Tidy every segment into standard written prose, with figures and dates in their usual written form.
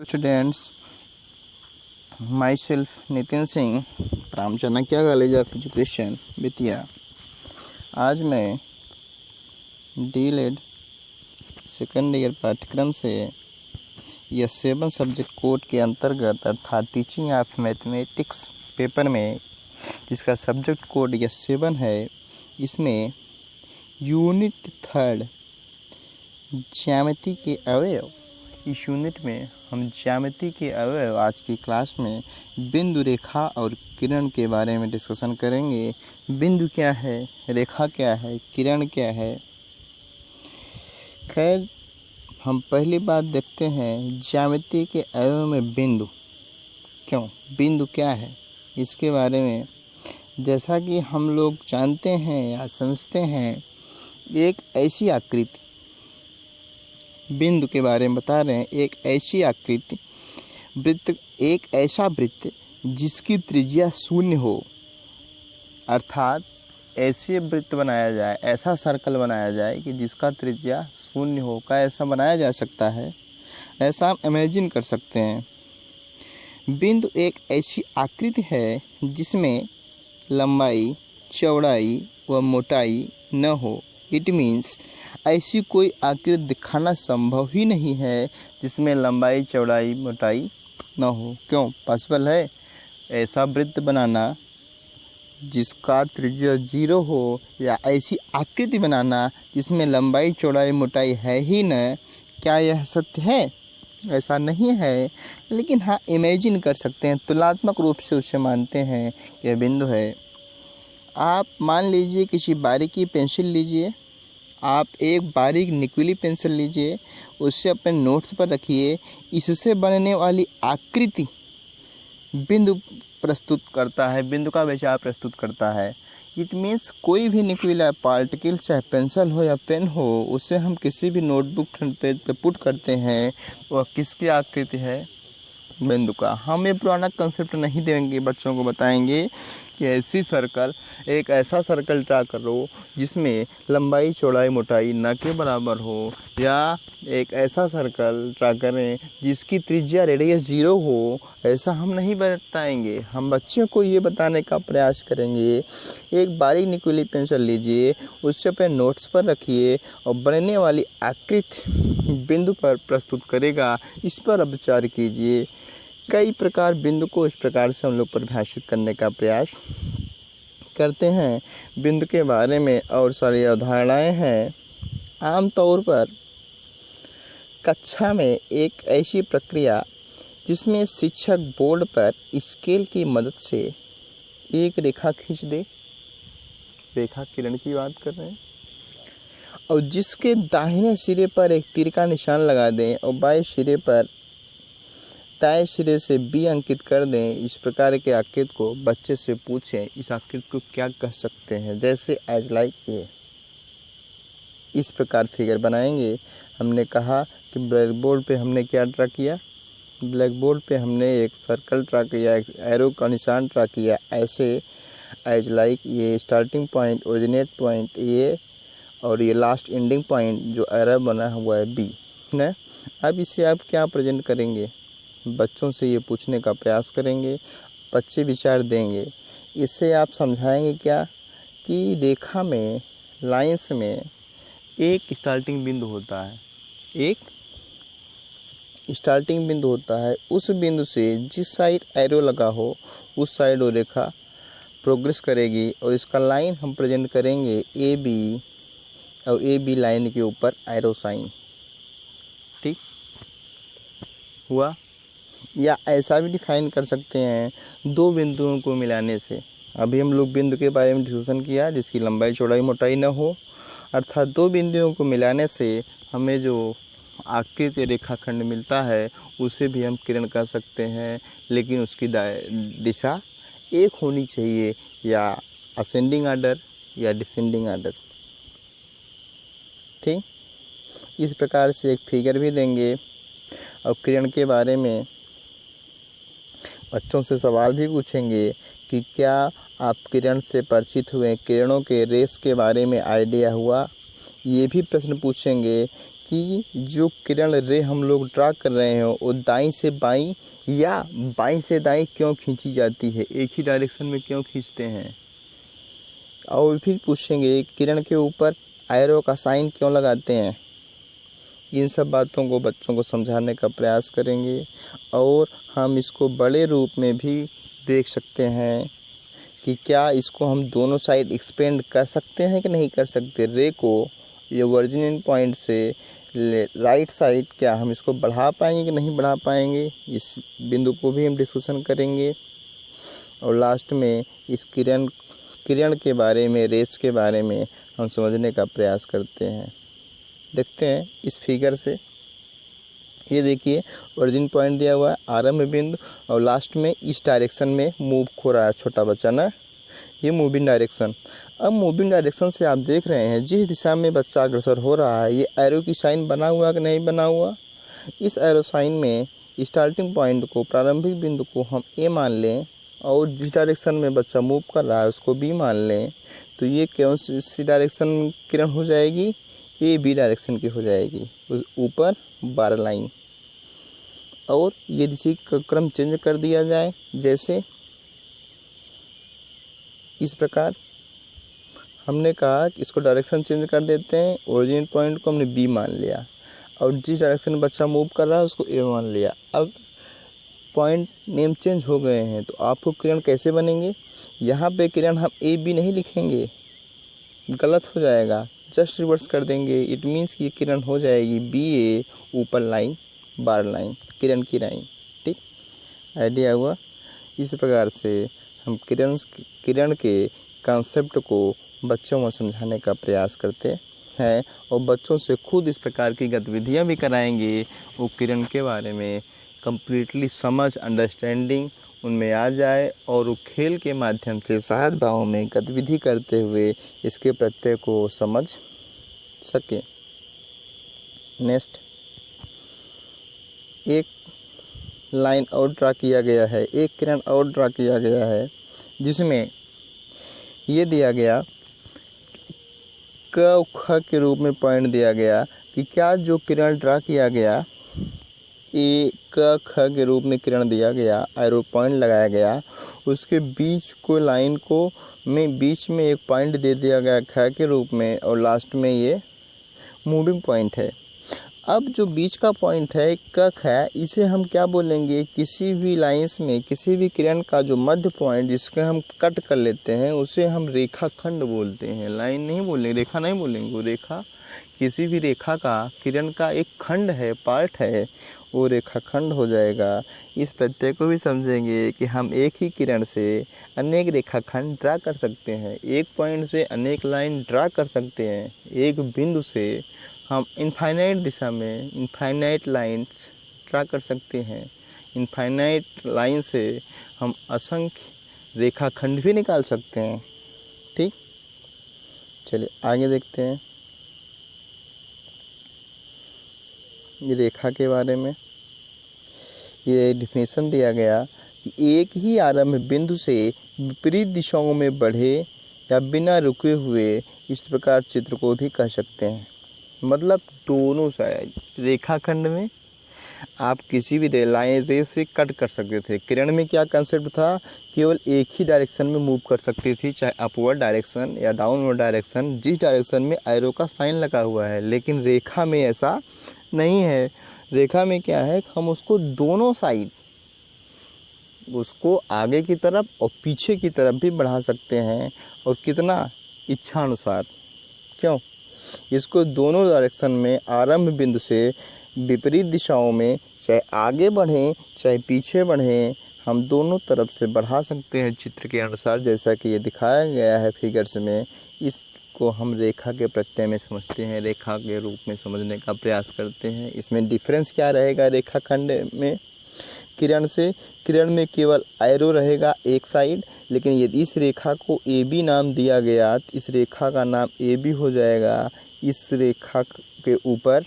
Students, myself Nitin Singh from Chanakya college of education Bettiah. आज मैं DElEd second year पाठ्यक्रम से यह 7 सब्जेक्ट कोड के अंतर्गत अर्थात टीचिंग ऑफ मैथमेटिक्स पेपर में जिसका सब्जेक्ट कोड यह 7 है, इसमें यूनिट 3 ज्यामिति के अवयव। इस यूनिट में हम ज्यामिति के अवयव आज की क्लास में बिंदु, रेखा और किरण के बारे में डिस्कशन करेंगे। बिंदु क्या है, रेखा क्या है, किरण क्या है। खैर, हम पहली बात देखते हैं ज्यामिति के अवयव में बिंदु। क्यों, बिंदु क्या है इसके बारे में। जैसा कि हम लोग जानते हैं या समझते हैं, एक ऐसी आकृति, बिंदु के बारे में बता रहे हैं, एक ऐसी आकृति वृत्त, एक ऐसा वृत्त जिसकी त्रिज्या 0 हो, अर्थात ऐसे वृत्त बनाया जाए, ऐसा सर्कल बनाया जाए कि जिसका त्रिज्या 0 हो। का ऐसा बनाया जा सकता है, ऐसा हम इमेजिन कर सकते हैं। बिंदु एक ऐसी आकृति है जिसमें लंबाई, चौड़ाई व मोटाई न हो। इट मीन्स ऐसी कोई आकृति दिखाना संभव ही नहीं है जिसमें लंबाई, चौड़ाई, मोटाई न हो। क्यों पॉसिबल है ऐसा वृत्त बनाना जिसका त्रिज्या 0 हो, या ऐसी आकृति बनाना जिसमें लंबाई, चौड़ाई, मोटाई है ही न। क्या यह सत्य है? ऐसा नहीं है, लेकिन हाँ इमेजिन कर सकते हैं, तुलनात्मक रूप से उसे मानते हैं कि यह बिंदु है। आप मान लीजिए किसी बारीकी पेंसिल लीजिए, आप एक बारीक निकुली पेंसिल लीजिए, उससे अपने नोट्स पर रखिए। इससे बनने वाली आकृति बिंदु प्रस्तुत करता है, बिंदु का विचार प्रस्तुत करता है। इट मीन्स कोई भी निकुला पार्टिकल, चाहे पेंसिल हो या पेन हो, उसे हम किसी भी नोटबुक पेज पे पुट करते हैं, वह किसकी आकृति है? बिंदु का। हम ये पुराना कंसेप्ट नहीं देंगे, बच्चों को बताएंगे कि ऐसी सर्कल, एक ऐसा सर्कल ड्रा करो जिसमें लंबाई, चौड़ाई, मोटाई न के बराबर हो, या एक ऐसा सर्कल ड्रा करें जिसकी त्रिज्या रेडियस 0 हो। ऐसा हम नहीं बताएंगे, हम बच्चों को ये बताने का प्रयास करेंगे। एक बारीक निकुली पेंसिल लीजिए, उससे अपने नोट्स पर रखिए और बनने वाली आकृति बिंदु पर प्रस्तुत करेगा। इस पर अब विचार कीजिए। कई प्रकार बिंदु को इस प्रकार से हम लोग परिभाषित करने का प्रयास करते हैं। बिंदु के बारे में और सारी अवधारणाएं हैं। आमतौर पर कक्षा में एक ऐसी प्रक्रिया जिसमें शिक्षक बोर्ड पर स्केल की मदद से एक रेखा खींच दे, रेखा किरण की बात कर रहे हैं, और जिसके दाहिने सिरे पर एक तीर का निशान लगा दें और बाएं सिरे पर दाएं सिरे से B अंकित कर दें। इस प्रकार के आकृति को बच्चे से पूछें, इस आकृति को क्या कह सकते हैं, जैसे एज लाइक ये। इस प्रकार फिगर बनाएंगे। हमने कहा कि ब्लैक बोर्ड पे हमने क्या ड्रा किया, ब्लैक बोर्ड पे हमने एक सर्कल ड्रा किया, एक एरो का निशान ड्रा किया, ऐसे एज लाइक ये स्टार्टिंग पॉइंट, ओरिजिनेट पॉइंट ये, और ये लास्ट एंडिंग पॉइंट जो एरो बना हुआ है B ना। अब इसे आप क्या प्रेजेंट करेंगे, बच्चों से ये पूछने का प्रयास करेंगे, बच्चे विचार देंगे। इससे आप समझाएंगे क्या कि रेखा में, लाइंस में एक स्टार्टिंग बिंदु होता है, एक स्टार्टिंग बिंदु होता है। उस बिंदु से जिस साइड एरो लगा हो उस साइड वो रेखा प्रोग्रेस करेगी, और इसका लाइन हम प्रेजेंट करेंगे AB, और AB लाइन के ऊपर एरो साइन। ठीक हुआ? या ऐसा भी डिफाइन कर सकते हैं, 2 बिंदुओं को मिलाने से। अभी हम लोग बिंदु के बारे में डिस्कशन किया जिसकी लंबाई, चौड़ाई, मोटाई न हो, अर्थात 2 बिंदुओं को मिलाने से हमें जो आकृति रेखाखंड मिलता है उसे भी हम किरण कह सकते हैं, लेकिन उसकी दिशा एक होनी चाहिए, या असेंडिंग आर्डर या डिसेंडिंग आर्डर। ठीक, इस प्रकार से एक फिगर भी देंगे। और किरण के बारे में बच्चों से सवाल भी पूछेंगे कि क्या आप किरण से परिचित हुए, किरणों के रेस के बारे में आइडिया हुआ। ये भी प्रश्न पूछेंगे कि जो किरण रे हम लोग ड्रा कर रहे हो वो दाईं से बाईं या बाईं से दाईं क्यों खींची जाती है, एक ही डायरेक्शन में क्यों खींचते हैं। और फिर पूछेंगे किरण के ऊपर एरो का साइन क्यों लगाते हैं। इन सब बातों को बच्चों को समझाने का प्रयास करेंगे और हम इसको बड़े रूप में भी देख सकते हैं कि क्या इसको हम दोनों साइड एक्सपेंड कर सकते हैं कि नहीं कर सकते। रे को ये ओरिजिन पॉइंट से राइट साइड क्या हम इसको बढ़ा पाएंगे कि नहीं बढ़ा पाएंगे, इस बिंदु को भी हम डिस्कशन करेंगे। और लास्ट में इस किरण के बारे में, रेस के बारे में हम समझने का प्रयास करते हैं। देखते हैं इस फिगर से, ये देखिए ओरिजिन पॉइंट दिया हुआ है, आरंभ बिंदु, और लास्ट में इस डायरेक्शन में मूव हो रहा है छोटा बच्चा ना, ये मूविंग डायरेक्शन। अब मूविंग डायरेक्शन से आप देख रहे हैं जिस दिशा में बच्चा अग्रसर हो रहा है, ये एरो की साइन बना हुआ कि नहीं बना हुआ। इस एरो साइन में स्टार्टिंग पॉइंट को, प्रारंभिक बिंदु को हम ए मान लें और जिस डायरेक्शन में बच्चा मूव कर रहा है उसको बी मान लें, तो ये कौन सी डायरेक्शन किरण हो जाएगी, ये बी डायरेक्शन की हो जाएगी, ऊपर 12 लाइन। और ये इसी का क्रम चेंज कर दिया जाए, जैसे इस प्रकार हमने कहा कि इसको डायरेक्शन चेंज कर देते हैं। ओरिजिन पॉइंट को हमने बी मान लिया और जिस डायरेक्शन में बच्चा मूव कर रहा है उसको ए मान लिया। अब पॉइंट नेम चेंज हो गए हैं, तो आपको किरण कैसे बनेंगे। यहाँ पे किरण हम ए बी नहीं लिखेंगे, गलत हो जाएगा, जस्ट रिवर्स कर देंगे। इट मीन्स कि किरण हो जाएगी बी ए ऊपर लाइन 12 लाइन, किरण की लाइन। ठीक, आइडिया हुआ। इस प्रकार से हम किरण के कॉन्सेप्ट को बच्चों में समझाने का प्रयास करते हैं और बच्चों से खुद इस प्रकार की गतिविधियाँ भी कराएंगे, वो किरण के बारे में कंप्लीटली समझ, अंडरस्टैंडिंग उनमें आ जाए और वो खेल के माध्यम से सहज भाव में गतिविधि करते हुए इसके प्रत्यय को समझ सके। नेक्स्ट, एक लाइन और ड्रा किया गया है, एक किरण और ड्रा किया गया है, जिसमें ये दिया गया क ख के रूप में पॉइंट दिया गया कि क्या जो किरण ड्रा किया गया, ए क ख के रूप में किरण दिया गया, एरो पॉइंट लगाया गया, उसके बीच को लाइन को में बीच में एक पॉइंट दे दिया गया ख के रूप में और लास्ट में ये मूविंग पॉइंट है। अब जो बीच का पॉइंट है कख है, इसे हम क्या बोलेंगे, किसी भी लाइंस में किसी भी किरण का जो मध्य पॉइंट जिसके हम कट कर लेते हैं उसे हम रेखाखंड बोलते हैं। लाइन नहीं बोलेंगे, रेखा नहीं बोलेंगे, वो रेखा किसी भी रेखा का, किरण का एक खंड है, पार्ट है, वो रेखाखंड हो जाएगा। इस प्रत्यय को भी समझेंगे कि हम एक ही किरण से अनेक रेखाखंड ड्रा कर सकते हैं, एक पॉइंट से अनेक लाइन ड्रा कर सकते हैं, एक बिंदु से हम इनफाइनाइट दिशा में इनफाइनाइट लाइन ड्रा कर सकते हैं, इनफाइनाइट लाइन से हम असंख्य रेखाखंड भी निकाल सकते हैं। ठीक, चलिए आगे देखते हैं ये रेखा के बारे में। ये डिफिनेशन दिया गया कि एक ही आरंभ बिंदु से विपरीत दिशाओं में बढ़े या बिना रुके हुए इस प्रकार चित्र को भी कह सकते हैं। मतलब दोनों साइड रेखाखंड में आप किसी भी लाइन रे से कट कर सकते थे। किरण में क्या कंसेप्ट था, केवल एक ही डायरेक्शन में मूव कर सकती थी, चाहे अपवर्ड डायरेक्शन या डाउनवर्ड डायरेक्शन, जिस डायरेक्शन में एरो का साइन लगा हुआ है। लेकिन रेखा में ऐसा नहीं है। रेखा में क्या है, हम उसको दोनों साइड, उसको आगे की तरफ और पीछे की तरफ भी बढ़ा सकते हैं, और कितना, इच्छानुसार। क्यों, इसको दोनों डायरेक्शन में आरंभ बिंदु से विपरीत दिशाओं में चाहे आगे बढ़ें चाहे पीछे बढ़ें, हम दोनों तरफ से बढ़ा सकते हैं चित्र के अनुसार, जैसा कि ये दिखाया गया है फिगर्स में। इसको हम रेखा के प्रत्यय में समझते हैं, रेखा के रूप में समझने का प्रयास करते हैं। इसमें डिफरेंस क्या रहेगा रेखाखंड में किरण से, किरण में केवल एरो रहेगा एक साइड, लेकिन यदि इस रेखा को ए बी नाम दिया गया तो इस रेखा का नाम ए बी हो जाएगा। इस रेखा के ऊपर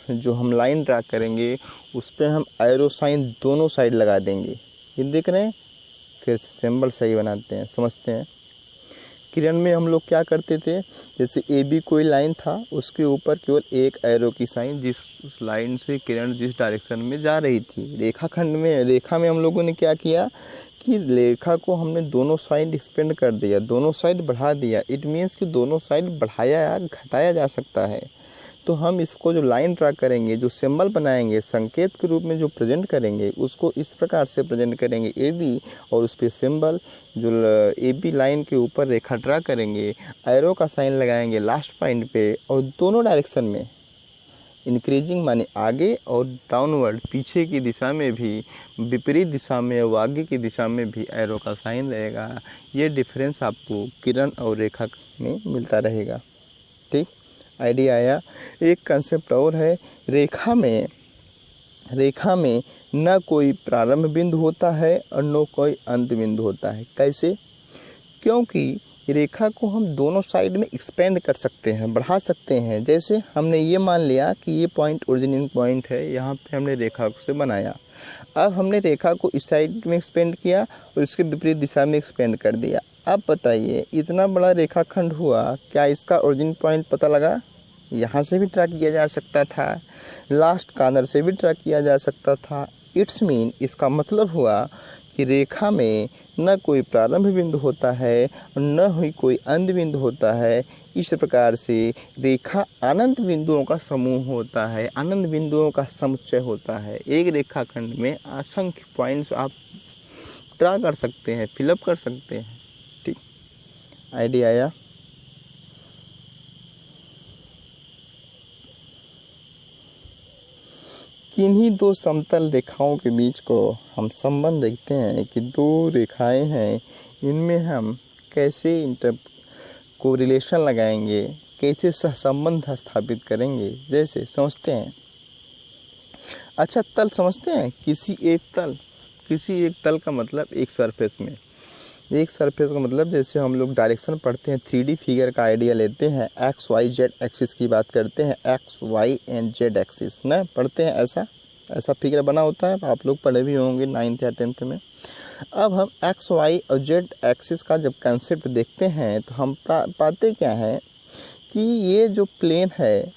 जो हम लाइन ड्रा करेंगे उस पर हम एरो साइन दोनों साइड लगा देंगे। ये देख रहे हैं, फिर से सिंबल सही बनाते हैं, समझते हैं। किरण में हम लोग क्या करते थे, जैसे ए बी कोई लाइन था, उसके ऊपर केवल एक एरो की साइन, जिस उस लाइन से किरण जिस डायरेक्शन में जा रही थी। रेखा में हम लोगों ने क्या किया कि रेखा को हमने दोनों साइड एक्सपेंड कर दिया, दोनों साइड बढ़ा दिया। इट मीन्स कि दोनों साइड बढ़ाया या घटाया जा सकता है। तो हम इसको जो लाइन ड्रा करेंगे, जो सिंबल बनाएंगे, संकेत के रूप में जो प्रेजेंट करेंगे, उसको इस प्रकार से प्रेजेंट करेंगे ए बी, और उस पर सिंबल जो ए बी लाइन के ऊपर रेखा ड्रा करेंगे, एरो का साइन लगाएंगे लास्ट पॉइंट पे, और दोनों डायरेक्शन में इंक्रीजिंग माने आगे और डाउनवर्ड पीछे की दिशा में भी, विपरीत दिशा में और आगे की दिशा में भी एरो का साइन रहेगा। ये डिफरेंस आपको किरण और रेखा में मिलता रहेगा। ठीक, आइडिया आया। एक कंसेप्ट और है, रेखा में न कोई प्रारंभ बिंदु होता है और न कोई अंत बिंदु होता है। कैसे? क्योंकि रेखा को हम दोनों साइड में एक्सपेंड कर सकते हैं, बढ़ा सकते हैं। जैसे हमने ये मान लिया कि ये पॉइंट ओरिजिनिंग पॉइंट है, यहाँ पे हमने रेखा से बनाया। अब हमने रेखा को इस साइड में एक्सपेंड किया और इसके विपरीत दिशा में एक्सपेंड कर दिया। अब बताइए, इतना बड़ा रेखाखंड हुआ, क्या इसका ओरिजिन पॉइंट पता लगा? यहाँ से भी ड्रा किया जा सकता था, लास्ट कॉर्नर से भी ड्रा किया जा सकता था। इट्स मीन, इसका मतलब हुआ कि रेखा में न कोई प्रारंभ बिंदु होता है और न ही कोई अंत बिंदु होता है। इस प्रकार से रेखा अनंत बिंदुओं का समूह होता है, अनंत बिंदुओं का समुच्चय होता है। एक रेखाखंड में असंख्य पॉइंट्स आप ड्रा कर सकते हैं, फिलअप कर सकते हैं। ठीक, आइडिया आया। किन्हीं दो समतल रेखाओं के बीच को हम संबंध देखते हैं कि दो रेखाएं हैं, इनमें हम कैसे कोरिलेशन लगाएंगे, कैसे सहसंबंध स्थापित करेंगे। जैसे समझते हैं, अच्छा तल समझते हैं, किसी एक तल का मतलब एक सरफेस में, एक सरफेस का मतलब जैसे हम लोग डायरेक्शन पढ़ते हैं, 3D फिगर का आइडिया लेते हैं, एक्स वाई जेड एक्सिस की बात करते हैं, X Y and Z axis ना पढ़ते हैं। ऐसा फिगर बना होता है, आप लोग पढ़े भी होंगे 9th या 10th में। अब हम एक्स वाई और जेड एक्सिस का जब कंसेप्ट देखते हैं तो हम पाते क्या है कि ये जो प्लेन है,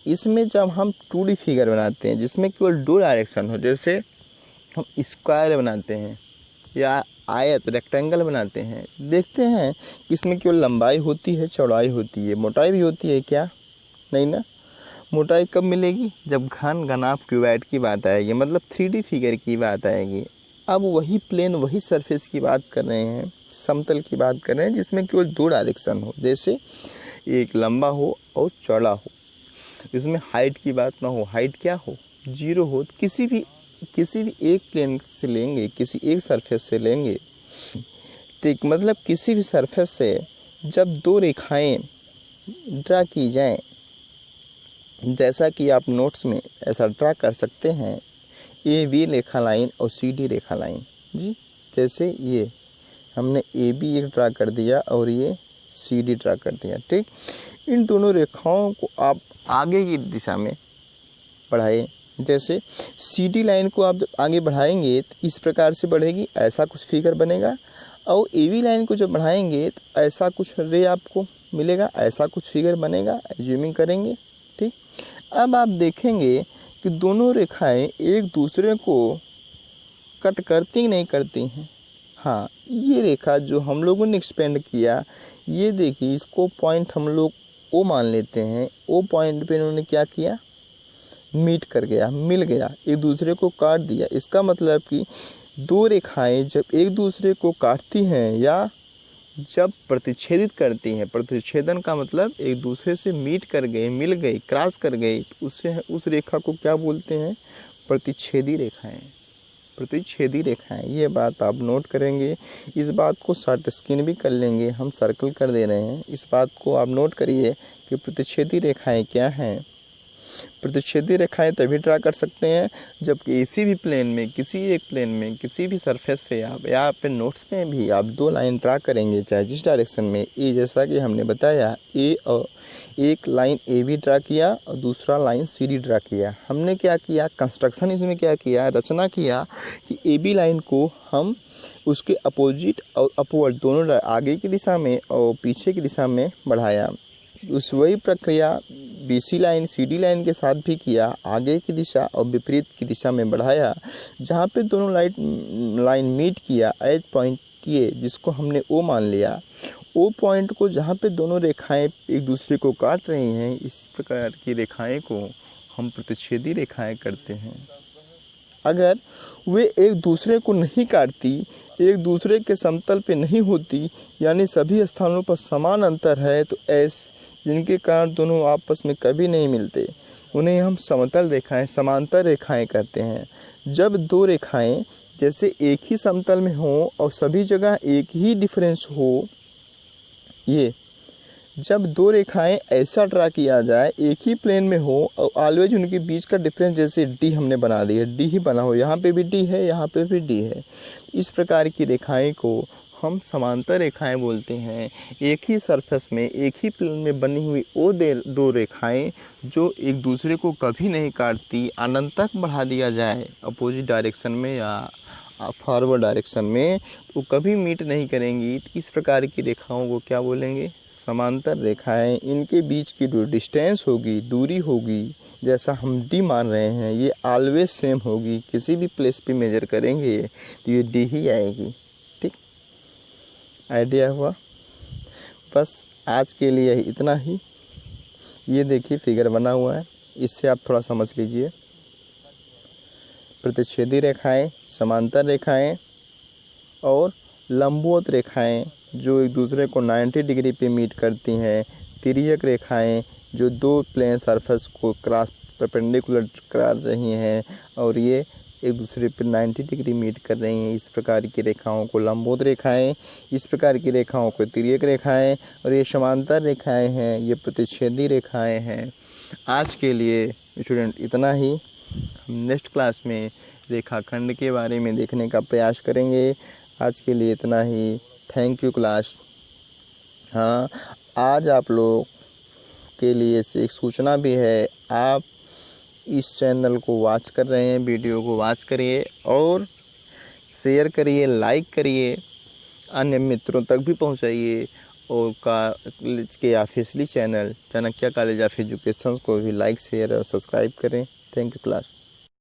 इसमें जब हम 2D फिगर बनाते हैं जिसमें केवल 2 डायरेक्शन हो, जैसे हम स्क्वायर बनाते हैं या आयत रेक्टेंगल बनाते हैं, देखते हैं कि इसमें केवल लंबाई होती है, चौड़ाई होती है, मोटाई भी होती है क्या? नहीं ना। मोटाई कब मिलेगी? जब घनाभ क्यूबॉइड की बात आएगी, मतलब 3D फिगर की बात आएगी। अब वही प्लेन, वही सरफेस की बात कर रहे हैं, समतल की बात कर रहे हैं जिसमें केवल 2 डायरेक्शन हो, जैसे एक लंबा हो और चौड़ा हो, इसमें हाइट की बात ना हो, हाइट क्या हो? 0 हो। किसी भी एक प्लेन से लेंगे, किसी एक सरफेस से लेंगे, तो मतलब किसी भी सरफेस से जब 2 रेखाएं ड्रा की जाएं, जैसा कि आप नोट्स में ऐसा ड्रा कर सकते हैं, ए बी रेखा लाइन और सी डी रेखा लाइन जी। जैसे ये हमने ए बी एक ड्रा कर दिया और ये सी डी ड्रा कर दिया। ठीक, इन दोनों रेखाओं को आप आगे की दिशा में बढ़ाएं। जैसे सी डी लाइन को आप जब आगे बढ़ाएंगे तो इस प्रकार से बढ़ेगी, ऐसा कुछ फिगर बनेगा, और ए बी लाइन को जब बढ़ाएंगे तो ऐसा कुछ रे आपको मिलेगा, ऐसा कुछ फिगर बनेगा। एज्यूमिंग करेंगे। ठीक, अब आप देखेंगे कि दोनों रेखाएं एक दूसरे को कट करती नहीं करती हैं। हाँ, ये रेखा जो हम लोगों ने एक्सपेंड किया, ये देखिए, इसको पॉइंट हम लोग ओ मान लेते हैं। ओ पॉइंट पे इन्होंने क्या किया? मीट कर गया, मिल गया, एक दूसरे को काट दिया। इसका मतलब कि 2 रेखाएं जब एक दूसरे को काटती हैं या जब प्रतिच्छेदित करती हैं, प्रतिच्छेदन का मतलब एक दूसरे से मीट कर गए, मिल गई, क्रॉस कर गई, तो उससे उस रेखा को क्या बोलते हैं? प्रतिच्छेदी रेखाएं। प्रतिच्छेदी रेखाएं, ये बात आप नोट करेंगे। इस बात को शॉर्ट स्क्रीन भी कर लेंगे, हम सर्कल कर दे रहे हैं। इस बात को आप नोट करिए कि प्रतिच्छेदी रेखाएं क्या हैं। प्रतिच्छेदी रेखाएं तभी ड्रा कर सकते हैं जब किसी भी प्लेन में, किसी एक प्लेन में, किसी भी सरफेस पे आप या अपने नोट्स में भी आप 2 लाइन ड्रा करेंगे, चाहे जिस डायरेक्शन में। ए जैसा कि हमने बताया, ए और एक लाइन ए बी ड्रा किया और दूसरा लाइन सी डी ड्रा किया। हमने क्या किया? कंस्ट्रक्शन इसमें क्या किया? रचना किया कि ए बी लाइन को हम उसके अपोजिट और अपवर्ड दोनों आगे की दिशा में और पीछे की दिशा में बढ़ाया। उस वही प्रक्रिया BC लाइन CD लाइन के साथ भी किया, आगे की दिशा और विपरीत की दिशा में बढ़ाया। जहाँ पे दोनों लाइन मीट किया एज पॉइंट ये जिसको हमने O मान लिया, O पॉइंट को जहाँ पे दोनों रेखाएं एक दूसरे को काट रही हैं, इस प्रकार की रेखाएं को हम प्रतिच्छेदी रेखाएं करते हैं। अगर वे एक दूसरे को नहीं काटती, एक दूसरे के समतल पे नहीं होती, यानी सभी स्थानों पर समान अंतर है, तो जिनके कारण दोनों आपस में कभी नहीं मिलते, उन्हें हम समतल रेखाएं, समांतर रेखाएं कहते हैं। जब दो रेखाएं जैसे एक ही समतल में हो और सभी जगह एक ही डिफरेंस हो, ये जब दो रेखाएं ऐसा ड्रा किया जाए एक ही प्लेन में हो और ऑलवेज उनके बीच का डिफरेंस जैसे डी हमने बना दिया, डी ही बना हो, यहाँ पे भी डी है, यहाँ पे भी डी है, इस प्रकार की रेखाएं को हम समांतर रेखाएं बोलते हैं। एक ही सरफेस में एक ही प्लेन में बनी हुई वो दो रेखाएं जो एक दूसरे को कभी नहीं काटती, अनंत तक बढ़ा दिया जाए अपोजिट डायरेक्शन में या फॉरवर्ड डायरेक्शन में, तो कभी मीट नहीं करेंगी। इस प्रकार की रेखाओं को क्या बोलेंगे? समांतर रेखाएं। इनके बीच की जो डिस्टेंस होगी, दूरी होगी, जैसा हम डी मान रहे हैं, ये ऑलवेज सेम होगी। किसी भी प्लेस पे मेजर करेंगे तो ये डी ही आएगी। ठीक, आइडिया हुआ? बस आज के लिए इतना ही। ये देखिए फिगर बना हुआ है, इससे आप थोड़ा समझ लीजिए। प्रतिच्छेदी रेखाएं, समांतर रेखाएं और लंबवत रेखाएं जो एक दूसरे को 90 डिग्री पे मीट करती हैं, तिर्यक रेखाएं जो दो प्लेन सरफेस को क्रॉस परपेंडिकुलर कर रही हैं और ये एक दूसरे पर 90 डिग्री मीट कर रही हैं, इस प्रकार की रेखाओं को लंबवत रेखाएं, इस प्रकार की रेखाओं को तिर्यक रेखाएं, और ये समांतर रेखाएं हैं, ये प्रतिच्छेदी रेखाएं हैं। आज के लिए स्टूडेंट इतना ही। हम नेक्स्ट क्लास में रेखाखंड के बारे में देखने का प्रयास करेंगे। आज के लिए इतना ही। Thank you class. हाँ, आज आप लोग के लिए एक सूचना भी है, आप इस चैनल को वॉच कर रहे हैं, वीडियो को वॉच करिए और शेयर करिए, लाइक करिए, अन्य मित्रों तक भी पहुंचाइए और कॉलेज के officially channel Chanakya college of education को भी लाइक, शेयर और सब्सक्राइब करें। Thank you class.